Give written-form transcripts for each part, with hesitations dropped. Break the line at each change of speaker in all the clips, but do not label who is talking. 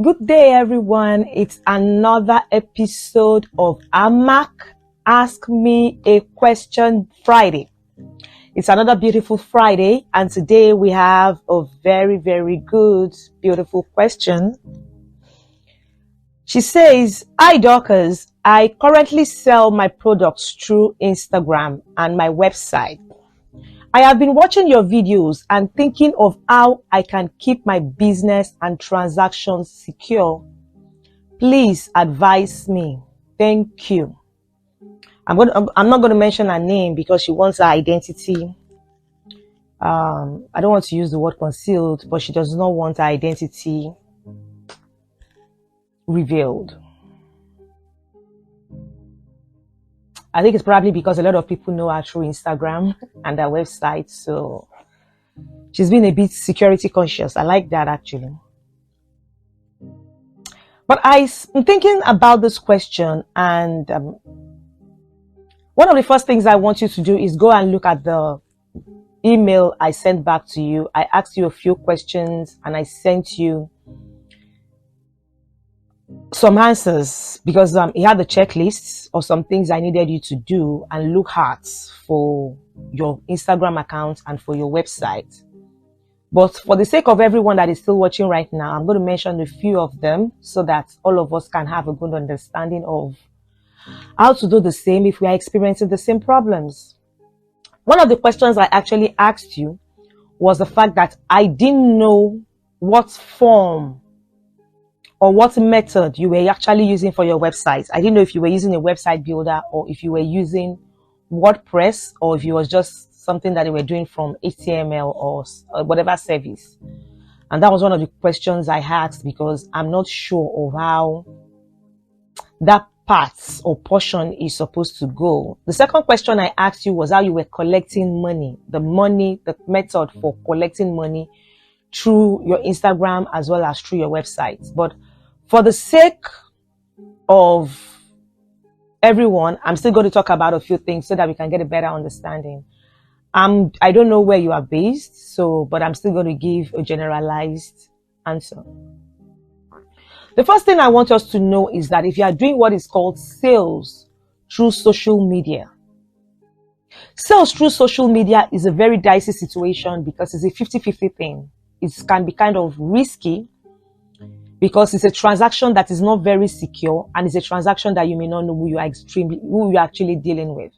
Good day, everyone. It's another episode of AMAQ Ask Me a Question Friday. It's another beautiful Friday, and today we have a very, very good, beautiful question. She says, "Hi, Dorcas. I currently sell my products through Instagram and my website. I have been watching your videos and thinking of how I can keep my business and transactions secure. Please advise me. Thank you." I'm not going to mention her name because she wants her identity. I don't want to use the word concealed, but she does not want her identity revealed. I think it's probably because a lot of people know her through Instagram and her website. So she's been a bit security conscious. I like that actually. But I'm thinking about this question, and one of the first things I want you to do is go and look at the email I sent back to you. I asked you a few questions and I sent you some answers because he had the checklists of some things I needed you to do and look at for your Instagram account and for your website. But for the sake of everyone that is still watching right now, I'm going to mention a few of them so that all of us can have a good understanding of how to do the same if we are experiencing the same problems. One of the questions I actually asked you was the fact that I didn't know what form or what method you were actually using for your website. I didn't know if you were using a website builder or if you were using WordPress or if it was just something that you were doing from HTML or whatever service. And that was one of the questions I asked because I'm not sure of how that part or portion is supposed to go. The second question I asked you was how you were collecting money, the method for collecting money through your Instagram as well as through your website. But for the sake of everyone, I'm still going to talk about a few things so that we can get a better understanding. I don't know where you are based, but I'm still going to give a generalized answer. The first thing I want us to know is that if you are doing what is called sales through social media, sales through social media is a very dicey situation because it's a 50-50 thing. It can be kind of risky because it's a transaction that is not very secure and it's a transaction that you may not know who you are actually dealing with.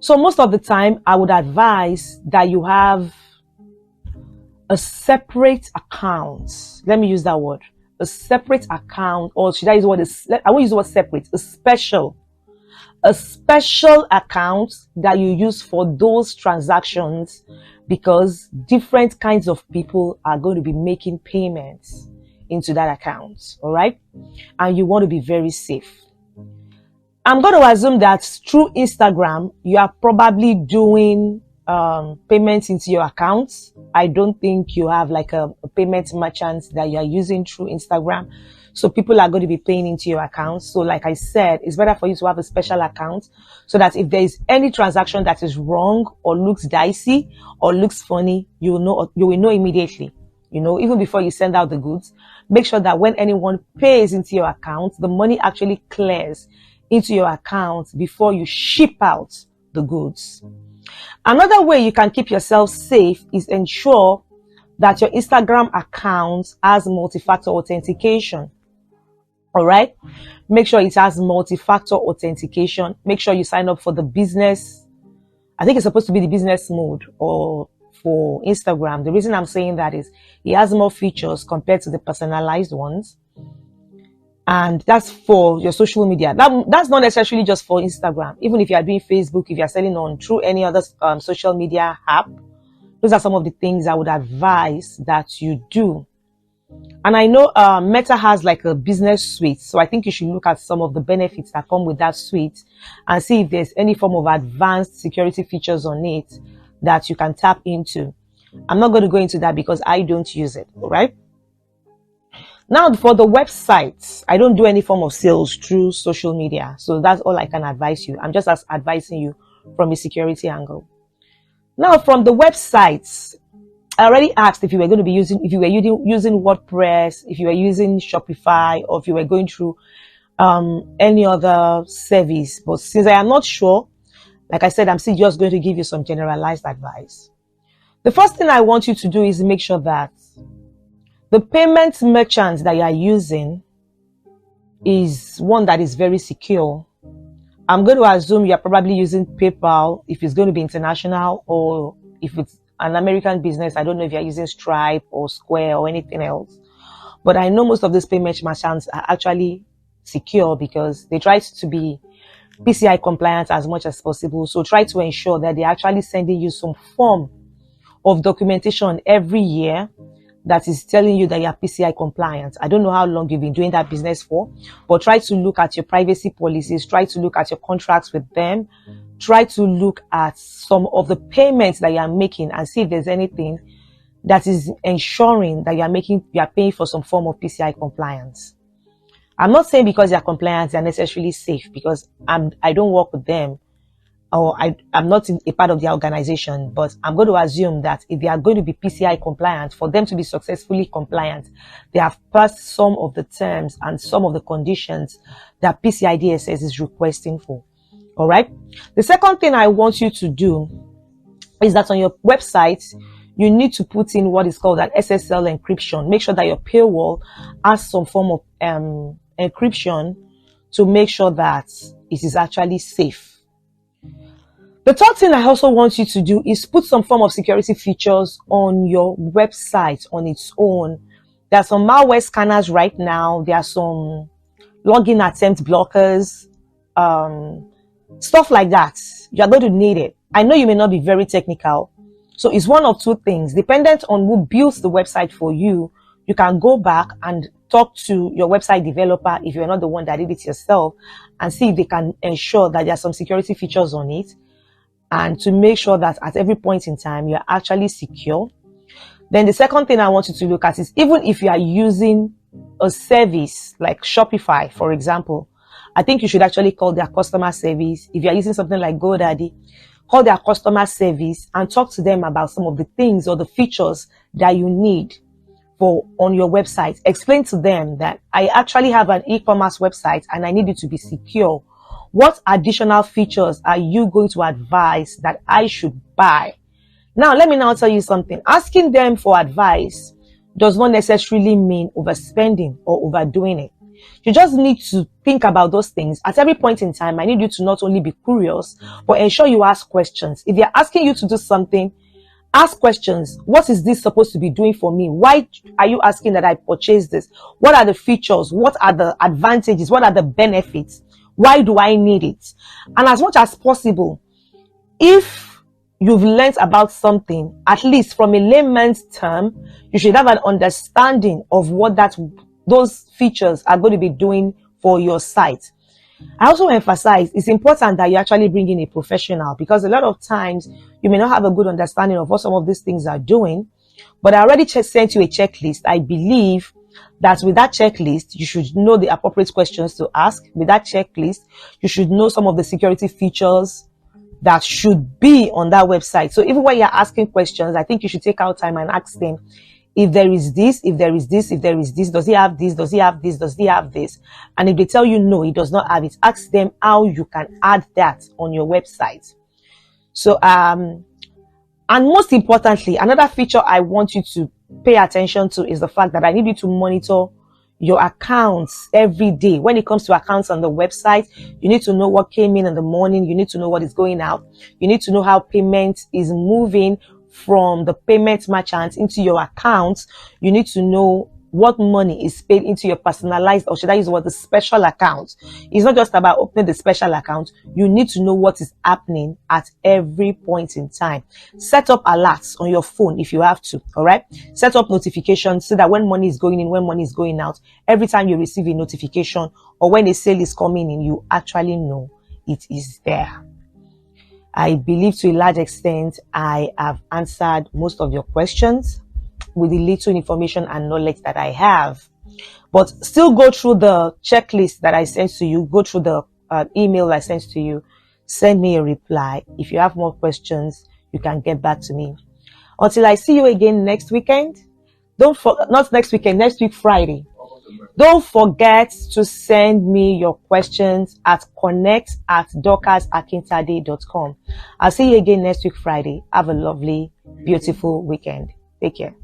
So most of the time, I would advise that you have a separate account. Let me use that word. A separate account, or should I use the word? I won't use the word separate. A special account that you use for those transactions because different kinds of people are going to be making payments into that account. All right. And you want to be very safe. I'm going to assume that through Instagram, you are probably doing payments into your accounts. I don't think you have like a payment merchant that you are using through Instagram. So people are going to be paying into your account. So like I said, it's better for you to have a special account so that if there is any transaction that is wrong or looks dicey or looks funny, you will know immediately. Even before you send out the goods, make sure that when anyone pays into your account, the money actually clears into your account before you ship out the goods. Another way you can keep yourself safe is ensure that your Instagram account has multi-factor authentication. All right. Make sure it has multi-factor authentication. Make sure you sign up for the business. I think it's supposed to be the business mode or for Instagram. The reason I'm saying that is it has more features compared to the personalized ones. And that's for your social media. That's not necessarily just for Instagram. Even if you are doing Facebook, if you are selling on through any other social media app, those are some of the things I would advise that you do. And I know Meta has like a business suite. So I think you should look at some of the benefits that come with that suite and see if there's any form of advanced security features on it that you can tap into. I'm not going to go into that because I don't use it. All right. Now, for the website, I don't do any form of sales through social media. So that's all I can advise you. I'm just advising you from a security angle. Now, from the websites, I already asked if you were going to be using, if you were using WordPress, if you were using Shopify, or if you were going through any other service. But since I am not sure, like I said, I'm still just going to give you some generalized advice. The first thing I want you to do is make sure that the payment merchant that you are using is one that is very secure. I'm going to assume you're probably using PayPal if it's going to be international, or if it's an American business. I don't know if you're using Stripe or Square or anything else. But I know most of these payment merchants are actually secure because they try to be PCI compliant as much as possible. So try to ensure that they're actually sending you some form of documentation every year that is telling you that you're PCI compliant. I don't know how long you've been doing that business for, but try to look at your privacy policies, try to look at your contracts with them, try to look at some of the payments that you are making and see if there's anything that is ensuring that you are paying for some form of PCI compliance. I'm not saying because you're compliant, they're necessarily safe, because I don't work with them, or I'm not a part of their organization, but I'm going to assume that if they are going to be PCI compliant, for them to be successfully compliant, they have passed some of the terms and some of the conditions that PCI DSS is requesting for. All right. The second thing I want you to do is that on your website, you need to put in what is called an SSL encryption. Make sure that your paywall has some form of encryption to make sure that it is actually safe. The third thing I also want you to do is put some form of security features on your website on its own. There are some malware scanners right now. There are some login attempt blockers, stuff like that. You're going to need it. I know you may not be very technical. So it's one of two things. Dependent on who builds the website for you, you can go back and talk to your website developer if you're not the one that did it yourself, and see if they can ensure that there are some security features on it, and to make sure that at every point in time you're actually secure. Then the second thing I want you to look at is, even if you are using a service like Shopify, for example, I think you should actually call their customer service. If you're using something like GoDaddy, call their customer service and talk to them about some of the things or the features that you need for on your website. Explain to them that I actually have an e-commerce website and I need it to be secure. What additional features are you going to advise that I should buy? Now, let me now tell you something. Asking them for advice does not necessarily mean overspending or overdoing it. You just need to think about those things. At every point in time, I need you to not only be curious, but ensure you ask questions. If they're asking you to do something, ask questions. What is this supposed to be doing for me? Why are you asking that I purchase this? What are the features? What are the advantages? What are the benefits? Why do I need it? And as much as possible, if you've learned about something, at least from a layman's term, you should have an understanding of what those features are going to be doing for your site. I also emphasize it's important that you actually bring in a professional, because a lot of times you may not have a good understanding of what some of these things are doing. But I already sent you a checklist. I believe that with that checklist, you should know the appropriate questions to ask. With that checklist, you should know some of the security features that should be on that website. So even when you're asking questions, I think you should take out time and ask them, if there is this, if there is this, if there is this, does he have this, does he have this, does he have this? And if they tell you no, he does not have it, ask them how you can add that on your website. So, and most importantly, another feature I want you to pay attention to is the fact that I need you to monitor your accounts every day. When it comes to accounts on the website, you need to know what came in the morning. You need to know what is going out. You need to know how payment is moving from the payment merchant into your account. You need to know what money is paid into your personalized, or should I use the word, the special account. It's not just about opening the special account. You need to know what is happening at every point in time. Set up alerts on your phone if you have to. All right. Set up notifications so that when money is going in, when money is going out, every time you receive a notification or when a sale is coming in, you actually know it is there. I believe to a large extent I have answered most of your questions with the little information and knowledge that I have. But still go through the checklist that I sent to you. Go through the email I sent to you. Send me a reply. If you have more questions, you can get back to me. Until I see you again next weekend, not next weekend, next week Friday. Don't forget to send me your questions at connect@dorcasakintadeCom. I'll see you again next week Friday. Have a lovely, beautiful weekend. Take care.